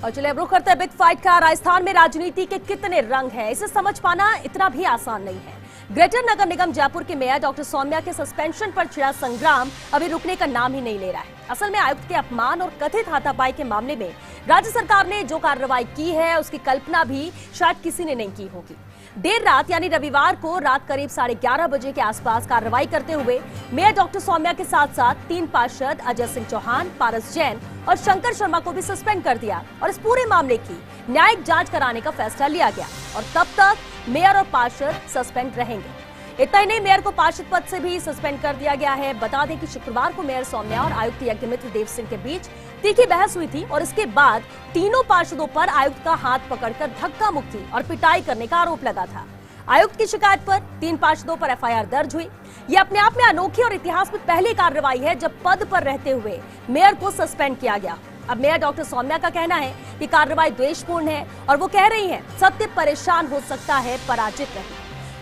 और चलिए अब रुख करते हैं बिग फाइट का। राजस्थान में राजनीति के कितने रंग हैं, इसे समझ पाना इतना भी आसान नहीं है। ग्रेटर नगर निगम जयपुर के मेयर डॉक्टर सौम्या के सस्पेंशन पर छिड़ा संग्राम अभी रुकने का नाम ही नहीं ले रहा है। असल में आयुक्त के अपमान और कथित हाथापाई के मामले में राज्य सरकार ने जो कार्रवाई की है उसकी कल्पना भी शायद किसी ने नहीं की होगी। देर रात यानी रविवार को रात करीब 11:30 बजे के आसपास कार्रवाई करते हुए मेयर डॉक्टर सौम्या के साथ साथ 3 पार्षद अजय सिंह चौहान, पारस जैन और शंकर शर्मा को भी सस्पेंड कर दिया और इस पूरे मामले की न्यायिक जांच कराने का फैसला लिया गया और तब तक मेयर और पार्षद सस्पेंड रहेंगे। इतना ही नहीं, मेयर को पार्षद पद से भी सस्पेंड कर दिया गया है। बता दें कि शुक्रवार को मेयर सौम्या और आयुक्त यज्ञमित्र देव सिंह के बीच तीखी बहस हुई थी और इसके बाद तीनों पार्षदों पर आयुक्त का हाथ पकड़कर धक्का मुक्की और पिटाई करने का आरोप लगा था। आयुक्त की शिकायत पर 3 पार्षदों पर एफआईआर दर्ज हुई। ये अपने आप में अनोखी और इतिहास में पहली कार्रवाई है जब पद पर रहते हुए मेयर को सस्पेंड किया गया। अब मेयर डॉक्टर सौम्या का कहना है कि कार्रवाई द्वेषपूर्ण है और वो कह रही हैं सत्य परेशान हो सकता है, पराजित नहीं।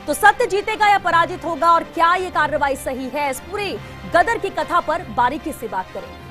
तो सत्य जीतेगा या पराजित होगा और क्या ये कार्रवाई सही है, इस पूरी गदर की कथा पर बारीकी से बात करेंगे।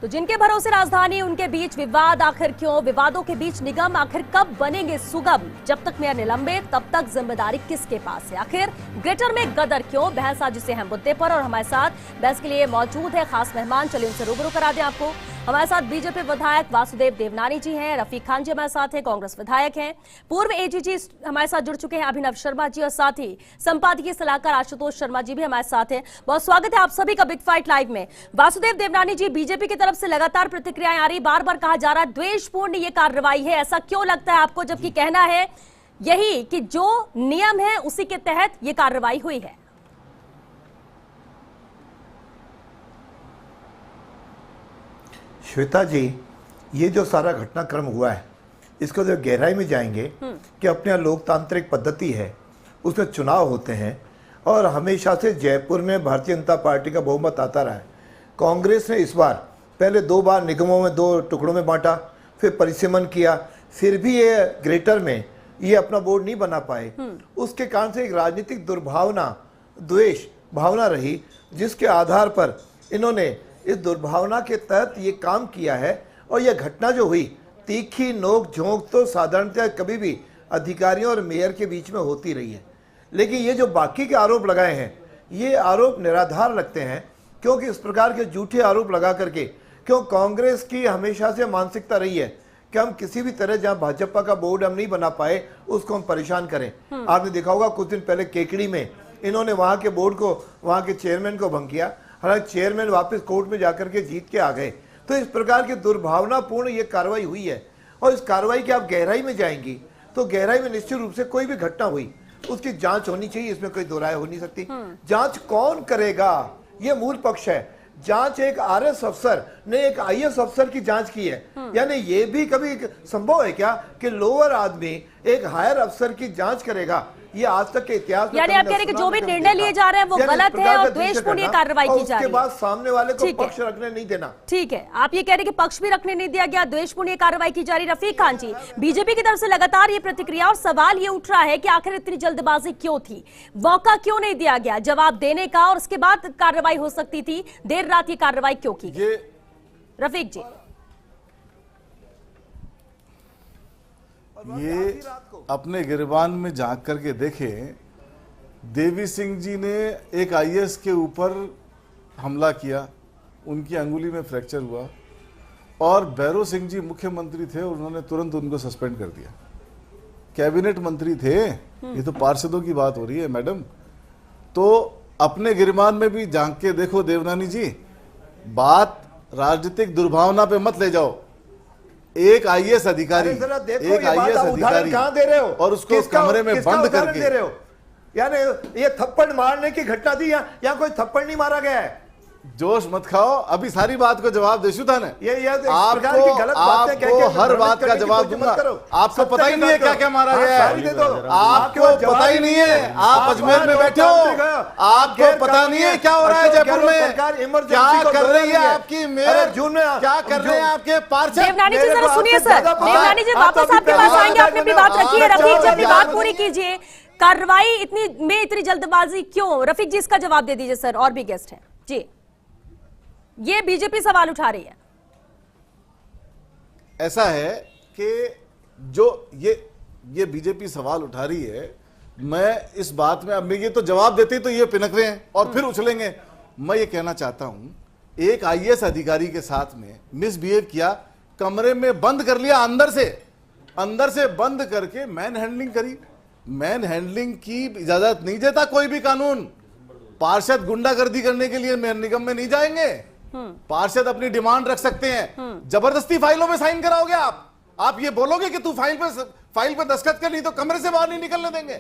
तो जिनके भरोसे राजधानी, उनके बीच विवाद आखिर क्यों? विवादों के बीच निगम आखिर कब बनेंगे सुगम? जब तक मेयर निलंबित तब तक जिम्मेदारी किसके पास है? आखिर ग्रेटर में गदर क्यों? बहस आज इस अहम मुद्दे पर और हमारे साथ बहस के लिए मौजूद है खास मेहमान। चलिए उनसे रूबरू करा दें आपको। हमारे साथ बीजेपी विधायक वासुदेव देवनानी जी हैं, रफीक खान जी हमारे साथ हैं, कांग्रेस विधायक हैं, पूर्व एजीजी हमारे साथ जुड़ चुके हैं अभिनव शर्मा जी और साथ ही संपादकीय सलाहकार आशुतोष शर्मा जी भी हमारे साथ हैं। बहुत स्वागत है आप सभी का बिग फाइट लाइव में। वासुदेव देवनानी जी, बीजेपी की तरफ से लगातार प्रतिक्रियाएं आ रही, बार बार कहा जा रहा है द्वेषपूर्ण ये कार्रवाई है, ऐसा क्यों लगता है आपको, जबकि कहना है यही कि जो नियम है उसी के तहत ये कार्रवाई हुई है? श्वेता जी, ये जो सारा घटनाक्रम हुआ है इसको जो गहराई में जाएंगे कि अपने यहाँ लोकतांत्रिक पद्धति है, उसमें चुनाव होते हैं और हमेशा से जयपुर में भारतीय जनता पार्टी का बहुमत आता रहा है। कांग्रेस ने इस बार पहले 2 बार निगमों में 2 टुकड़ों में बांटा, फिर परिसीमन किया, फिर भी ये ग्रेटर में ये अपना बोर्ड नहीं बना पाए। उसके कारण से एक राजनीतिक दुर्भावना, द्वेष भावना रही, जिसके आधार पर इन्होंने इस दुर्भावना के तहत ये काम किया है। और यह घटना जो हुई, तीखी नोक झोंक तो साधारणतः कभी भी अधिकारियों और मेयर के बीच में होती रही है, लेकिन ये जो बाकी के आरोप लगाए हैं ये आरोप निराधार लगते हैं। क्योंकि इस प्रकार के झूठे आरोप लगा करके, क्यों कांग्रेस की हमेशा से मानसिकता रही है कि हम किसी भी तरह जहां भाजपा का बोर्ड हम नहीं बना पाए उसको हम परेशान करें। आपने देखा होगा कुछ दिन पहले केकड़ी में इन्होंने वहां के बोर्ड को, वहां के चेयरमैन को भंग किया, हालांकि चेयरमैन वापस कोर्ट में जाकर के जीत के आ गए। तो इस प्रकार की दुर्भावनापूर्ण ये कार्रवाई हुई है और इस कार्रवाई की आप गहराई में जाएंगी तो गहराई में निश्चित रूप से कोई भी घटना हुई उसकी जांच होनी चाहिए, इसमें कोई दो राय हो नहीं सकती। जांच कौन करेगा ये मूल पक्ष है। जांच एक आरएस अफसर ने एक आईएएस अफसर की जांच की है, यानी ये भी कभी संभव है क्या कि लोअर आदमी एक हायर अफसर की जांच करेगा? ये आज तक के इतिहास में, यानी आप कह रहे हैं कि जो भी निर्णय लिए जा रहे हैं वो गलत है और द्वेषपूर्ण ये कार्रवाई की जा रही है। उसके बाद सामने वाले को पक्ष रखने नहीं देना। ठीक है, आप ये कह रहे हैं कि पक्ष भी रखने नहीं दिया गया, द्वेषपूर्ण ये कार्रवाई की जा रही। रफीक खान जी, बीजेपी की तरफ से लगातार ये प्रतिक्रिया और सवाल ये उठ रहा है कि आखिर इतनी जल्दबाजी क्यों थी, मौका क्यों नहीं दिया गया जवाब देने का और उसके बाद कार्रवाई हो सकती थी, देर रात ये कार्रवाई क्यों की? रफीक जी, ये अपने गिरबान में झांक करके देखें, देवी सिंह जी ने एक आईएएस के ऊपर हमला किया, उनकी अंगुली में फ्रैक्चर हुआ और भैरव सिंह जी मुख्यमंत्री थे और उन्होंने तुरंत उनको सस्पेंड कर दिया। कैबिनेट मंत्री थे, ये तो पार्षदों की बात हो रही है मैडम। तो अपने गिरबान में भी झांक के देखो देवनानी जी, बात राजनीतिक दुर्भावना पे मत ले जाओ। एक आईएएस अधिकारी, एक आईएएस अधिकारी कहां दे रहे हो और उसको कमरे में बंद करके दे रहे हो? यानी ये थप्पड़ मारने की घटना थी, यहाँ कोई थप्पड़ नहीं मारा गया है। जोश मत खाओ, अभी सारी बात को जवाब देशु था ना। आपको हर बात का जवाब दूंगा। आपको पता ही नहीं है क्या क्या मारा गया है, आपको पता ही नहीं है। आप अजमेर में बैठे हो, आपको पता नहीं है क्या हो रहा है जयपुर में, क्या कर रही है आपकी मेयर, क्या कर रहे हैं आपके पार्षद। देवनानी जी जरा सुनिए सर, देवनानी जी वापस आपके पास आएंगे, आपने अपनी बात रखी है, रफीक जी अपनी बात पूरी कीजिए। कार्रवाई इतनी जल्दबाजी क्यों? रफीक जी इसका जवाब दे दीजिए सर, और भी गेस्ट हैं जी। ये बीजेपी सवाल उठा रही है। ऐसा है कि जो ये बीजेपी सवाल उठा रही है, मैं इस बात में, अब ये तो जवाब देते तो ये पिनक रहे हैं और फिर उछलेंगे। मैं ये कहना चाहता हूं, एक आईएएस अधिकारी के साथ में मिसबिहेव किया, कमरे में बंद कर लिया, अंदर से बंद करके मैन हैंडलिंग करी। मैन हैंडलिंग की इजाजत नहीं देता कोई भी कानून। पार्षद गुंडागर्दी करने के लिए मेयर निगम में नहीं जाएंगे। पार्षद अपनी डिमांड रख सकते हैं। जबरदस्ती फाइलों में साइन कराओगे आप ये बोलोगे कि तू फाइल पे दस्तखत कर, नहीं तो कमरे से बाहर नहीं निकलने देंगे।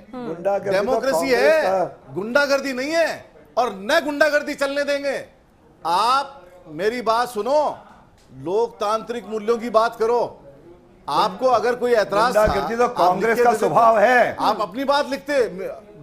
डेमोक्रेसी है, गुंडागर्दी नहीं है, और न गुंडागर्दी चलने देंगे। आप मेरी बात सुनो, लोकतांत्रिक मूल्यों की बात करो। आपको अगर कोई ऐतराज था, तो कांग्रेस का स्वभाव है। आप अपनी बात लिखते,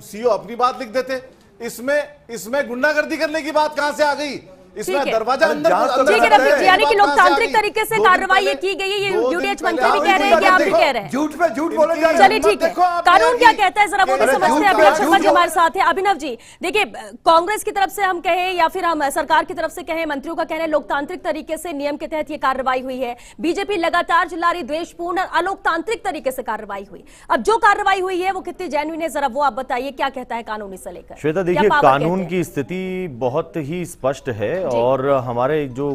सीओ अपनी बात लिख देते। इसमें गुंडागर्दी करने की बात कहां से आ गई? इसमें दरवाजा अंदर ठीक है रफीक जी, यानी कि लोकतांत्रिक तरीके से कार्रवाई ये की गई है, ये यूडीएच मंत्री भी कह रहे हैं कि आप भी कह रहे हैं। झूठ पे झूठ बोले जा रहे हैं। चलिए ठीक है, कानून क्या कहता है जरा वो भी समझते हैं। अभिनव शर्मा जी हमारे साथ है। अभिनव जी देखिए, कांग्रेस की तरफ से हम कहें या फिर हम सरकार की तरफ से कहें, मंत्रियों का कहना है लोकतांत्रिक तरीके से नियम के तहत ये कार्रवाई हुई है। बीजेपी लगातार चिल्ला रही द्वेषपूर्ण अलोकतांत्रिक तरीके से कार्रवाई हुई। अब जो कार्रवाई हुई है वो कितनी जेन्युइन है, जरा वो आप बताइए, क्या कहता है कानून इसे लेकर? श्वेता देखिए, कानून की स्थिति बहुत ही स्पष्ट है और हमारे जो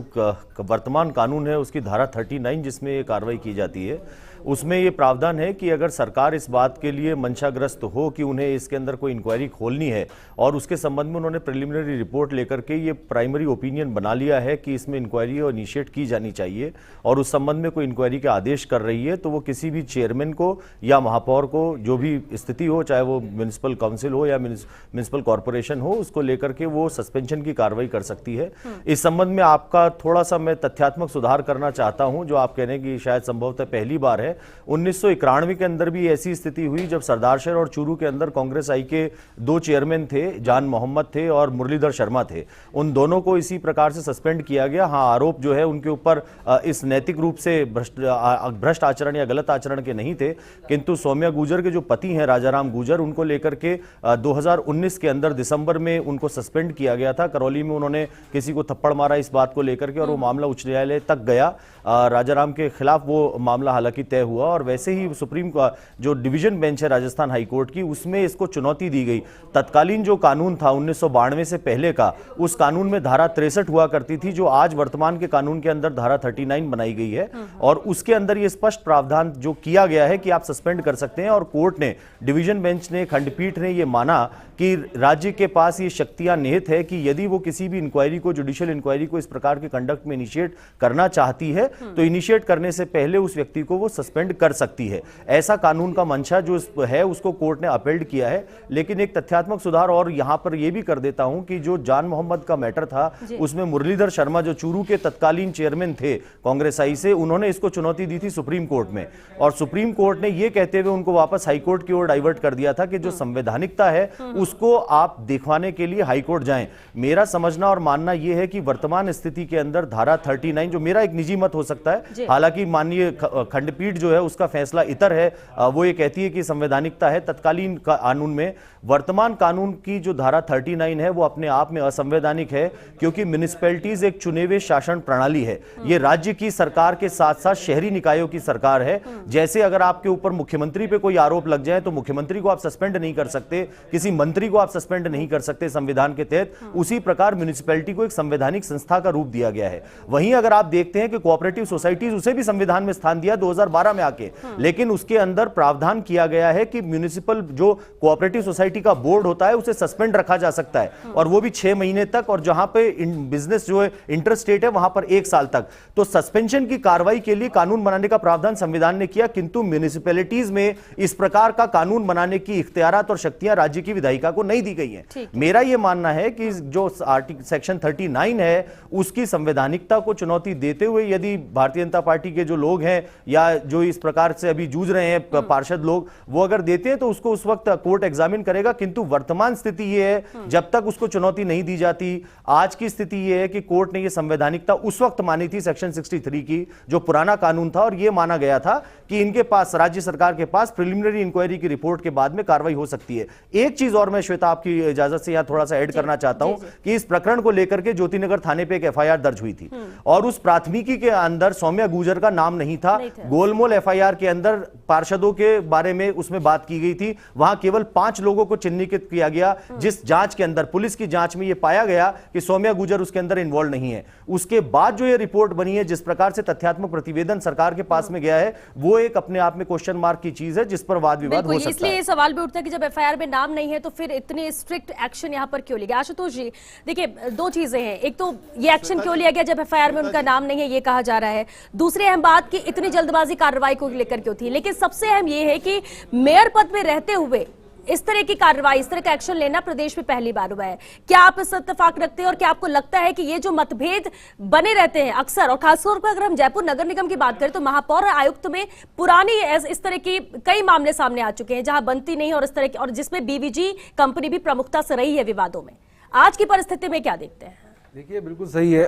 वर्तमान कानून है उसकी धारा 39 जिसमें ये कार्रवाई की जाती है, उसमें ये प्रावधान है कि अगर सरकार इस बात के लिए मंशाग्रस्त हो कि उन्हें इसके अंदर कोई इंक्वायरी खोलनी है और उसके संबंध में उन्होंने प्रिलिमिनरी रिपोर्ट लेकर के ये प्राइमरी ओपिनियन बना लिया है कि इसमें इंक्वायरी इनिशिएट की जानी चाहिए और उस संबंध में कोई इंक्वायरी के आदेश कर रही है, तो वो किसी भी चेयरमैन को या महापौर को, जो भी स्थिति हो, चाहे वो म्यूनिसिपल काउंसिल हो या म्यूनिसिपल कॉर्पोरेशन हो, उसको लेकर के वो सस्पेंशन की कार्रवाई कर सकती है। इस संबंध में आपका थोड़ा सा मैं तथ्यात्मक सुधार करना चाहता हूं, जो आप कहने की शायद संभवतः पहली बार है। 1991 के अंदर भी ऐसी स्थिति हुई जब सरदारशहर और चूरू के अंदर कांग्रेस आई के 2 चेयरमैन थे, जान मोहम्मद थे और मुरलीधर शर्मा थे। उन दोनों को इसी प्रकार से सस्पेंड किया गया। हाँ, आरोप जो है उनके ऊपर इस नैतिक रूप से भ्रष्ट आचरण या गलत आचरण के नहीं थे, किंतु सौम्या गुर्जर के जो पति हैं राजाराम गुर्जर, उनको लेकर के 2019 के अंदर दिसंबर में उनको सस्पेंड किया गया था। करौली में उन्होंने किसी को थप्पड़ मारा इस बात को लेकर के और वो मामला उच्च न्यायालय तक गया। राजाराम के खिलाफ वो मामला हालांकि तय हुआ और वैसे ही सुप्रीम का जो डिवीजन बेंच है राजस्थान हाईकोर्ट की, उसमें इसको चुनौती दी गई। तत्कालीन जो कानून था 1992 से पहले का, उस कानून में धारा 63 हुआ करती थी, जो आज वर्तमान के कानून के अंदर धारा 39 बनाई गई है और उसके अंदर ये स्पष्ट प्रावधान जो किया गया है कि आप सस्पेंड कर सकते हैं। और कोर्ट ने, डिवीजन बेंच ने, खंडपीठ ने ये माना कि राज्य के पास ये शक्तियां निहित है कि यदि वो किसी भी इंक्वायरी को, जुडिशियल इंक्वायरी को इस प्रकार के कंडक्ट में इनिशिएट करना चाहती है तो इनिशिएट करने से पहले उस व्यक्ति को वो सस्पेंड कर सकती है। ऐसा कानून का मंशा जो है उसको कोर्ट ने अपील किया है। लेकिन एक तथ्यात्मक सुधार और यहां पर यह भी कर देता हूं कि जो जान मोहम्मद का मैटर था उसमें मुरलीधर शर्मा जो चूरू के तत्कालीन चेयरमैन थे कांग्रेस आई से, उन्होंने इसको चुनौती दी थी सुप्रीम कोर्ट में और सुप्रीम कोर्ट ने यह कहते हुए उनको वापस हाईकोर्ट की ओर डाइवर्ट कर दिया था कि जो संवैधानिकता है उसको आप दिखवाने के लिए हाईकोर्ट जाएं। मेरा समझना और मानना यह है कि वर्तमान स्थिति के अंदर धारा 39, जो मेरा एक निजी मत हो सकता है, हालांकि माननीय खंडपीठ जो है उसका फैसला इतर है, वो ये कहती है कि संवैधानिकता है। तत्कालीन कानून में वर्तमान कानून की जो धारा 39 है वो अपने आप में असंवैधानिक है, क्योंकि म्युनिसिपैलिटीज एक चुने हुए शासन प्रणाली है। ये राज्य की सरकार के साथ साथ शहरी निकायों की सरकार है। जैसे अगर आपके ऊपर मुख्यमंत्री पे कोई आरोप लग जाए तो मुख्यमंत्री को आप सस्पेंड नहीं कर सकते, किसी मंत्री को आप सस्पेंड नहीं कर सकते संविधान के तहत, उसी प्रकार म्युनिसिपैलिटी को एक संवैधानिक संस्था का रूप दिया गया है। वहीं अगर आप देखते हैं कि कोऑपरेटिव सोसाइटीज, उसे भी संविधान में स्थान दिया 2012 में आके, लेकिन उसके अंदर प्रावधान किया गया है कि म्युनिसिपल जो कोऑपरेटिव सोसाइटी का बोर्ड होता है उसे सस्पेंड रखा जा सकता है और वो भी 6 महीने तक, और जहां पे बिजनेस जो है इंटरस्टेट है वहां पर 1 साल तक। तो सस्पेंशन की कार्रवाई के लिए कानून बनाने का प्रावधान संविधान ने किया, किंतु म्युनिसिपैलिटीज में इस प्रकार का कानून बनाने की इख्तियारात और शक्तियां राज्य की विधायिका पालिका को नहीं दी गई है। मेरा यह मानना है कि जो सेक्शन 39 है उसकी संवैधानिकता को चुनौती देते हुए यदि भारतीय जनता पार्टी के जो लोग हैं या जो इस प्रकार से अभी जूझ रहे हैं पार्षद लोग, वो अगर देते हैं तो उसको उस वक्त कोर्ट एग्जामिन करेगा। किंतु वर्तमान स्थिति यह है जब तक उसको चुनौती नहीं दी जाती, आज की स्थिति यह है कि कोर्ट ने यह संवैधानिकता उस वक्त मानी थी सेक्शन 63 की, जो पुराना कानून था, और यह माना गया था कि इनके पास, राज्य सरकार के पास प्रिलिमिनरी इंक्वायरी की रिपोर्ट के बाद में कार्रवाई हो सकती है। एक चीज और मैं श्वेता आपकी इजाजत से यहां थोड़ा सा ऐड करना चाहता हूं कि इस प्रकरण को लेकर के ज्योतिनगर थाने पे एक एफआईआर दर्ज हुई थी और उस प्राथमिकी के अंदर सौम्या गुर्जर का नाम नहीं था। गोलमोल एफआईआर के अंदर पार्षदों के बारे में उसमें बात की गई थी, वहां केवल 5 लोगों को चिन्हित किया गया, जिस जांच के अंदर, पुलिस की जांच में यह पाया गया कि सौम्या गुर्जर उसके अंदर इन्वॉल्व नहीं है। उसके बाद जो ये रिपोर्ट बनी है, जिस प्रकार से तथ्यात्मक प्रतिवेदन सरकार के पास में गया है, वो एक अपने आप में क्वेश्चन मार्क की चीज है जिस पर वाद विवाद हो सकता है। इसलिए सवाल भी उठता है कि जब एफआईआर में नाम नहीं है तो फिर इतने स्ट्रिक्ट एक्शन यहां पर क्यों लिया गया? आशुतोष जी, देखिए, दो चीजें हैं। एक तो ये एक्शन क्यों लिया गया जब एफआईआर में उनका नाम नहीं है, ये कहा जा रहा है। दूसरी अहम बात कि इतनी जल्दबाजी कार्रवाई को लेकर क्यों थी। लेकिन सबसे अहम ये है कि मेयर पद में रहते हुए इस तरह की कार्रवाई, इस तरह का एक्शन लेना प्रदेश में पहली बार हुआ है। क्या आप इस इत्तेफाक रखते हैं और क्या आपको लगता है कि ये जो मतभेद बने रहते हैं अक्सर, और खासतौर पर अगर हम जयपुर नगर निगम की बात करें तो महापौर और आयुक्त में पुरानी इस तरह की कई मामले सामने आ चुके हैं जहां बनती नहीं और इस तरह की, और जिसमें बीवीजी कंपनी भी प्रमुखता से रही है विवादों में। आज की परिस्थिति में क्या देखते हैं? देखिए, बिल्कुल सही है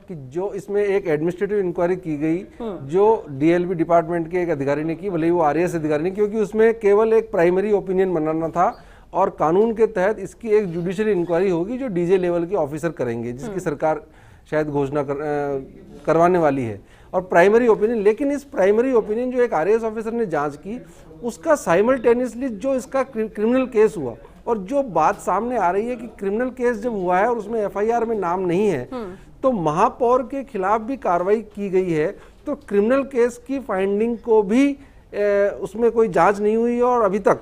कि जो इसमें एक एडमिनिस्ट्रेटिव इंक्वायरी की गई जो डीएलबी डिपार्टमेंट के एक अधिकारी ने की, भले ही वो आरएएस अधिकारी ने, क्योंकि उसमें केवल एक प्राइमरी ओपिनियन बनाना था और कानून के तहत इसकी एक जुडिशियल इंक्वायरी होगी जो डीजे लेवल के ऑफिसर करेंगे, जिसकी सरकार शायद घोषणा करवाने वाली है। और प्राइमरी ओपिनियन, लेकिन इस प्राइमरी ओपिनियन जो एक आरएएस ऑफिसर ने जांच की, उसका साइमल्टेनियसली जो इसका क्रिमिनल केस हुआ, और जो बात सामने आ रही है कि क्रिमिनल केस जब हुआ है और उसमें एफआईआर में नाम नहीं है, तो महापौर के खिलाफ भी कार्रवाई की गई है, तो क्रिमिनल केस की फाइंडिंग को भी उसमें कोई जांच नहीं हुई और अभी तक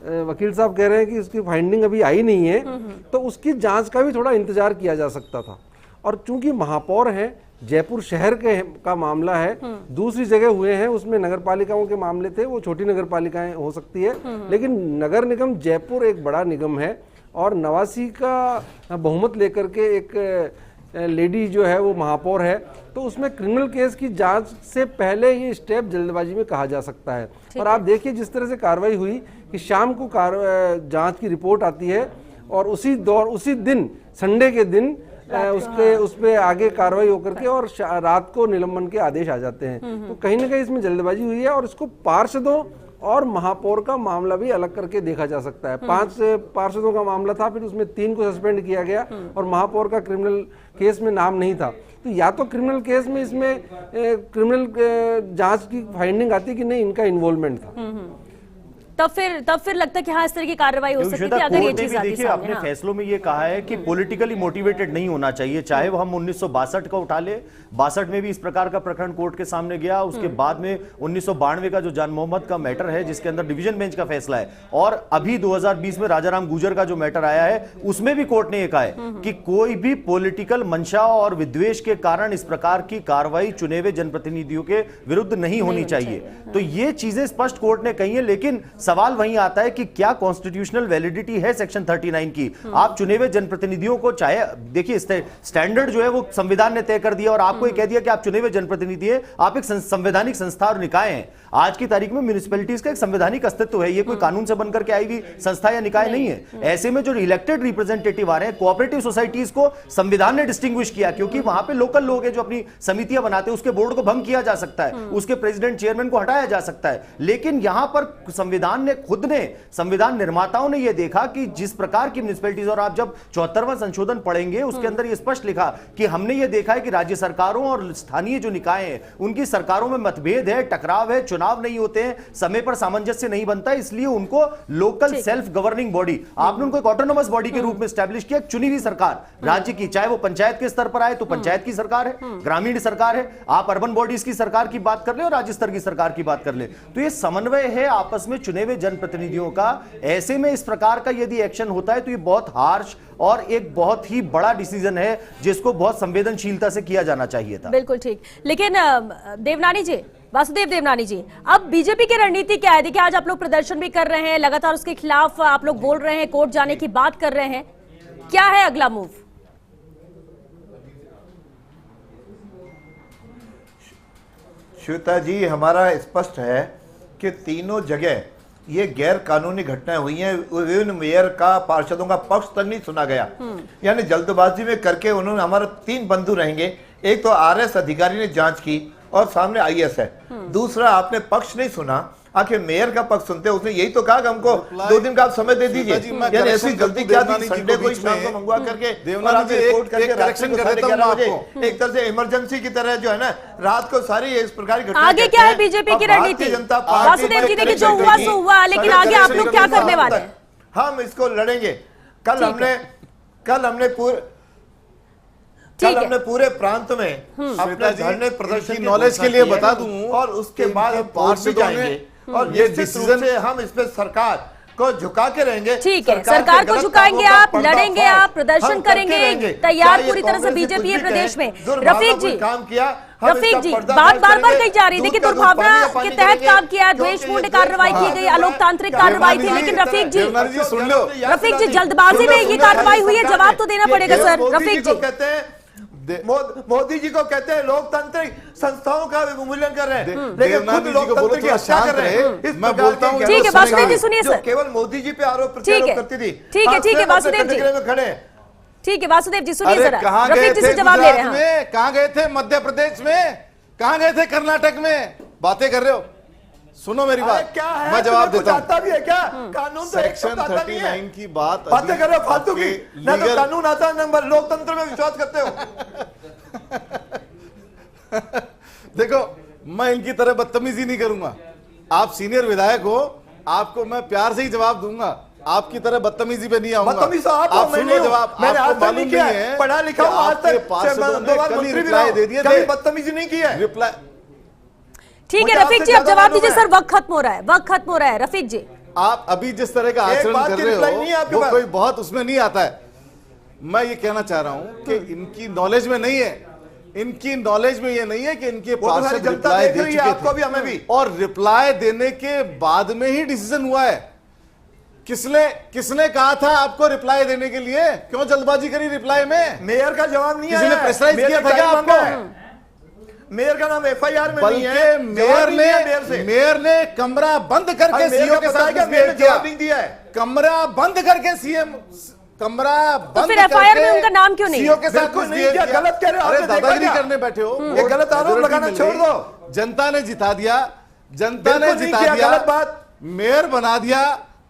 वकील साहब कह रहे हैं कि उसकी फाइंडिंग अभी आई नहीं है, तो उसकी जांच का भी थोड़ा इंतजार किया जा सकता था। और चूंकि महापौर हैं, जयपुर शहर का मामला है, दूसरी जगह हुए हैं, उसमें नगर पालिकाओं के मामले थे, वो छोटी नगर पालिकाएं हो सकती है, लेकिन नगर निगम जयपुर एक बड़ा निगम है और 89 का बहुमत लेकर के एक लेडी जो है वो महापौर है, तो उसमें क्रिमिनल केस की जांच से पहले ये स्टेप जल्दबाजी में कहा जा सकता है। और आप देखिए जिस तरह से कार्रवाई हुई कि शाम को जांच की रिपोर्ट आती है और उसी दिन, संडे के दिन उस पे आगे कार्रवाई होकर के और रात को निलंबन के आदेश आ जाते हैं। तो कहीं ना कहीं इसमें जल्दबाजी हुई है और इसको पार्षदों और महापौर का मामला भी अलग करके देखा जा सकता है। 5 पार्षदों का मामला था, फिर उसमें 3 को सस्पेंड किया गया और महापौर का क्रिमिनल केस में नाम नहीं था। तो या तो क्रिमिनल केस में इसमें क्रिमिनल जांच की फाइंडिंग आती कि नहीं, इनका इन्वॉल्वमेंट था, तब फिर लगता है कि हाँ इस तरह की कार्रवाई हो सकती है अगर ये चीज आती देखिए अपने फैसलों में ये कहा है कि पॉलिटिकली मोटिवेटेड नहीं होना चाहिए, चाहे वो हम 1962 का उठा ले, 62 में भी इस प्रकार का प्रकरण कोर्ट के सामने गया, उसके बाद में 1992 का जो जान मोहम्मद का मैटर है जिसके अंदर डिवीजन बेंच का फैसला है, और अभी 2020 में राजाराम गुर्जर का जो मैटर आया है उसमें भी कोर्ट ने यह कहा है कि कोई भी पॉलिटिकल मंशा और विद्वेष के कारण इस प्रकार की कार्रवाई चुने हुए जनप्रतिनिधियों के विरुद्ध नहीं होनी चाहिए। तो ये चीजें स्पष्ट कोर्ट ने कही है, लेकिन सवाल वहीं आता है कि क्या कॉन्स्टिट्यूशनल वैलिडिटी है सेक्शन 39 की। आप चुने हुए जनप्रतिनिधियों को, चाहे देखिए स्टैंडर्ड जो है वो संविधान ने तय कर दिया और आपको कह दिया कि आप चुने हुए जनप्रतिनिधि हैं, आप एक संवैधानिक संस्था और निकाय हैं। आज की तारीख में म्युनिसिपैलिटीज का एक संवैधानिक अस्तित्व है, ये कोई कानून से बनकर के आई हुई संस्था या निकाय नहीं है। ऐसे में जो इलेक्टेड रिप्रेजेंटेटिव आ रहे हैं, कोऑपरेटिव सोसाइटीज को संविधान ने डिस्टिंग्विश किया क्योंकि वहां पे लोकल लोग हैं जो अपनी समितियां बनाते हैं, उसके बोर्ड को भंग किया जा सकता है, उसके प्रेसिडेंट चेयरमैन को हटाया जा सकता है। लेकिन यहां पर संविधान ने खुद ने, संविधान निर्माताओं ने यह देखा कि जिस प्रकार की म्युनिसिपैलिटीज, और आप जब 74वां संशोधन पढ़ेंगे उसके अंदर यह स्पष्ट लिखा कि हमने यह देखा है कि राज्य सरकारों और स्थानीय जो निकाय हैं उनकी सरकारों में मतभेद है, टकराव है, चुनाव नहीं होते हैं, समय पर सामंजस्य नहीं बनता, इसलिए उनको लोकल सेल्फ गवर्निंग बॉडी, आपने उनको एक ऑटोनोमस बॉडी के रूप में स्टैब्लिश किया, चुनी हुई सरकार राज्य की, चाहे वो पंचायत के स्तर पर आए तो पंचायत की सरकार है, ग्रामीण सरकार है, आप अर्बन बॉडीज की सरकार की बात कर ले और राज्य स्तर की सरकार की बात कर ले, तो ये समन्वय है आपस में चुने हुए जनप्रतिनिधियों का। ऐसे में इस प्रकार का यदि एक्शन होता है तो ये बहुत हार्श और एक बहुत ही बड़ा डिसीजन है जिसको बहुत संवेदनशीलता से किया जाना चाहिए था। बिल्कुल ठीक। लेकिन देवनानी जी, वासुदेव देवनानी जी, अब बीजेपी की रणनीति क्या है? देखिए आज आप लोग प्रदर्शन भी कर रहे हैं, लगातार उसके खिलाफ आप लोग बोल रहे हैं, कोर्ट जाने की बात कर रहे हैं, क्या है अगला मूव? श्वेता जी, हमारा स्पष्ट है कि तीनों जगह ये गैर कानूनी घटनाएं हुई हैं। विभिन्न मेयर का, पार्षदों का पक्ष तक नहीं सुना गया। यानी जल्दबाजी में करके उन्होंने, हमारे 3 बंधु रहेंगे, एक तो आरएस अधिकारी ने जांच की और सामने आईएएस है, दूसरा आपने पक्ष नहीं सुना। आखिर मेयर का पक्ष सुनते, उसने यही तो कहा कि हमको 2 दिन का आप समय दे दीजिए। यानी ऐसी गलती क्या थी? संडे को ही शाम को मंगवा करके और आगे रिपोर्ट करके रात को 11:30 बजे एक तरह से इमरजेंसी की तरह जो है ना, रात को सारी इस प्रकार की आगे क्या है बीजेपी की रणनीति? वासुदेव जी, देखिए जो हुआ सो हुआ, लेकिन आगे आप लोग क्या करने वाले हैं? हम इसको लड़ेंगे। कल हमने पूरे प्रांत में अपने धरने प्रदर्शन की नॉलेज के लिए बता दूं, और उसके बाद हम कोर्ट भी जाएंगे और ये डिसीजन से हम इस पे सरकार को झुका के रहेंगे। ठीक है, सरकार को झुकाएंगे आप, लड़ेंगे आप, प्रदर्शन करेंगे, तैयार पूरी तरह से बीजेपी है प्रदेश में। रफीक जी, काम किया, रफीक जी, बात बार बार कही जा रही है, देखिए दुर्भावना के तहत काम किया, द्वेषपूर्ण कार्रवाई की गई, अलोकतांत्रिक कार्रवाई थी, लेकिन रफीक जी जल्दबाजी में ये कार्रवाई हुई है, जवाब तो देना पड़ेगा सर। रफीक जी कहते हैं, मोदी जी को कहते हैं लोकतांत्रिक संस्थाओं का विमूल्यन कर रहे हैं, लेकिन खुद लोकतंत्र की हत्या कर रहे हैं। मैं बोलता हूं, ठीक है वासुदेव जी सुनिए सर, केवल मोदी जी पे आरोप प्रत्यारोप करती थी। ठीक है वासुदेव जी, खड़े। ठीक है वासुदेव जी सुनिए जरा, कहां गए रफीक जी थे से जवाब ले रहे गुजरात हैं। में, कहां गए थे मध्य प्रदेश में, कहां गए थे कर्नाटक में? बातें कर रहे हो, सुनो मेरी बात, क्या है? मैं जवाब देता हूं। भी है क्या कानून? तो सेक्शन 39 की बात बातें कर रहे हो फालतू की, ना तो कानून आता नंबर, लोकतंत्र में विश्वास करते हो। देखो, मैं इनकी तरह बदतमीजी नहीं करूंगा। आप सीनियर विधायक हो, आपको मैं प्यार से ही जवाब दूंगा, आपकी तरह बदतमीजी पे नहीं आऊंगा। बदतमीज तो आप सुनो जवाब, मैंने आज तक नहीं किया है, पढ़ा लिखा हूं, आज तक रिप्लाई दे दिए, कभी बदतमीजी नहीं की है। रिप्लाई ठीक है रफीक जी, अब जवाब दीजिए सर, वक्त खत्म हो रहा है, रफीक जी। आप अभी जिस तरह का आचरण कर रहे हो वो कोई बहुत उसमें नहीं आता है। मैं ये कहना चाह रहा हूं कि इनकी नॉलेज में नहीं है, इनकी नॉलेज में ये नहीं है कि इनके पार्षद रिप्लाई दे चुके आपको भी, हमें भी, और रिप्लाई देने के बाद में ही डिसीजन हुआ है। किसने कहा था आपको रिप्लाई देने के लिए? क्यों जल्दबाजी करी रिप्लाई में? मेयर का जवाब नहीं आया, किसी ने प्रेशराइज किया था क्या आपको? मेयर का नाम एफआईआर में नहीं है, बल्कि मेयर ने कमरा बंद करके सीओ के साथ जवाब नहीं दिया है। कमरा बंद करके सीएम, कमरा बंद, तो फिर एफआईआर में उनका नाम क्यों नहीं? सीओ के साथ नहीं किया, गलत कह रहे हो। अरे दादागिरी करने बैठे हो, ये गलत आरोप लगाना छोड़ दो। जनता ने जिता दिया, जनता ने जिता दिया, गलत बात, मेयर बना दिया।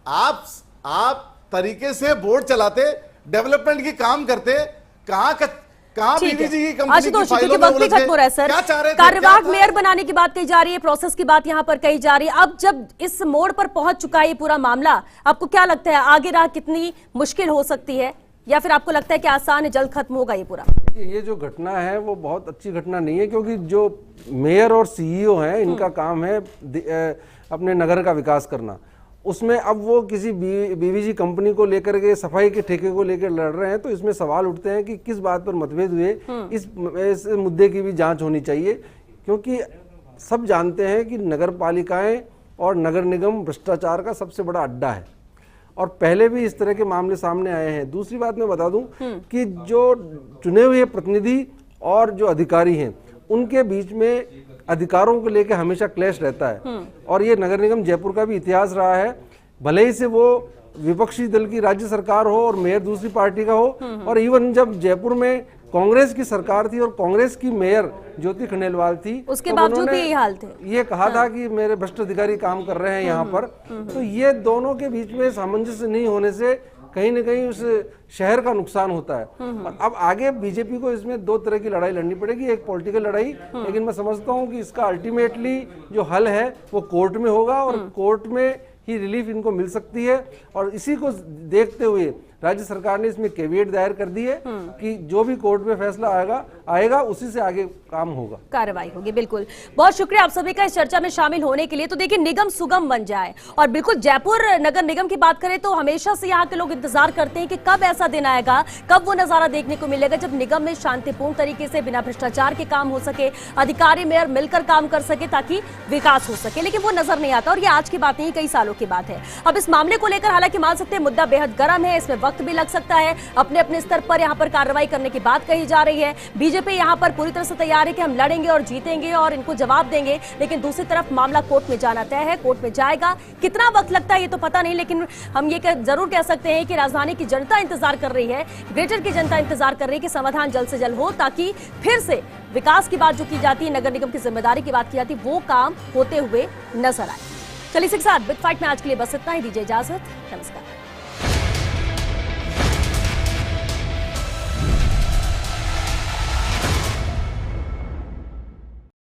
आप तरीके से बोर्ड चलाते, डेवलपमेंट की काम करते, कहां बीवीजी की कंपनी आशुतोष, क्योंकि वक्त भी खत्म हो रहा है सर, कार्यवाहक मेयर बनाने की बात कही जा रही है, प्रोसेस की बात यहां पर कही जा रही है। अब जब इस मोड़ पर पहुंच चुका है ये पूरा मामला, आपको क्या लगता है आगे राह कितनी मुश्किल हो सकती है, या फिर आपको लगता है कि आसान है, जल्द खत्म होगा ये पूरा? ये जो घटना है वो बहुत अच्छी घटना नहीं है, क्योंकि जो मेयर और सीईओ हैं इनका काम है अपने नगर का विकास करना। उसमें अब वो किसी बीवीजी कंपनी को लेकर के, सफाई के ठेके को लेकर लड़ रहे हैं, तो इसमें सवाल उठते हैं कि किस बात पर मतभेद हुए। इस मुद्दे की भी जांच होनी चाहिए, क्योंकि सब जानते हैं कि नगर पालिकाएं और नगर निगम भ्रष्टाचार का सबसे बड़ा अड्डा है, और पहले भी इस तरह के मामले सामने आए हैं। दूसरी बात मैं बता दूं कि जो चुने हुए प्रतिनिधि और जो अधिकारी हैं उनके बीच में अधिकारों को लेकर हमेशा क्लैश रहता है, और ये नगर निगम जयपुर का भी इतिहास रहा है। भले ही से वो विपक्षी दल की राज्य सरकार हो और मेयर दूसरी पार्टी का हो, और इवन जब जयपुर में कांग्रेस की सरकार थी और कांग्रेस की मेयर ज्योति खंडेलवाल थी, उसके बावजूद भी यही हाल थे। ये कहा था कि मेरे भ्रष्ट अधिकारी काम कर रहे हैं यहाँ पर। तो ये दोनों के बीच में सामंजस्य नहीं होने से कहीं ना कहीं उस शहर का नुकसान होता है। और अब आगे बीजेपी को इसमें 2 तरह की लड़ाई लड़नी पड़ेगी, एक पॉलिटिकल लड़ाई, लेकिन मैं समझता हूँ कि इसका अल्टीमेटली जो हल है वो कोर्ट में होगा, और कोर्ट में ही रिलीफ इनको मिल सकती है। और इसी को देखते हुए राज्य सरकार ने इसमें कैविएट दायर कर दी है कि जो भी कोर्ट में फैसला आएगा आएगा, उसी से आगे काम होगा, कार्रवाई होगी। बिल्कुल, बहुत शुक्रिया आप सभी का इस चर्चा में शामिल होने के लिए। तो देखिए, निगम सुगम बन जाए, और बिल्कुल जयपुर नगर निगम की बात करें तो हमेशा से यहाँ के लोग इंतजार करते हैं कि कब ऐसा दिन आएगा, कब वो नजारा देखने को मिलेगा जब निगम में शांतिपूर्ण तरीके से बिना भ्रष्टाचार के काम हो सके, अधिकारी मेयर मिलकर काम कर सके ताकि विकास हो सके, लेकिन वो नजर नहीं आता। और ये आज की बात नहीं, कई सालों की बात है। अब इस मामले को लेकर हालांकि मान सकते हैं मुद्दा बेहद गर्म है, इसमें वक्त भी लग सकता है। अपने अपने स्तर पर यहाँ पर कार्रवाई करने की बात कही जा रही है। बीजेपी यहाँ पर पूरी तरह से तैयार है कि हम लड़ेंगे और जीतेंगे और इनको जवाब देंगे, लेकिन दूसरी तरफ मामला कोर्ट में जाना तय है। कोर्ट में जाएगा, कितना वक्त लगता है ये तो पता नहीं, लेकिन हम ये जरूर कह सकते हैं कि राजधानी की जनता इंतजार कर रही है, ग्रेटर की जनता इंतजार कर रही है कि समाधान जल्द से जल्द हो, ताकि फिर से विकास की बात जो की जाती है, नगर निगम की जिम्मेदारी की बात की जाती है, वो काम होते हुए नजर आए। चलिए इसके साथ बिग फाइट में आज के लिए बस इतना ही। दीजिए इजाजत, नमस्कार।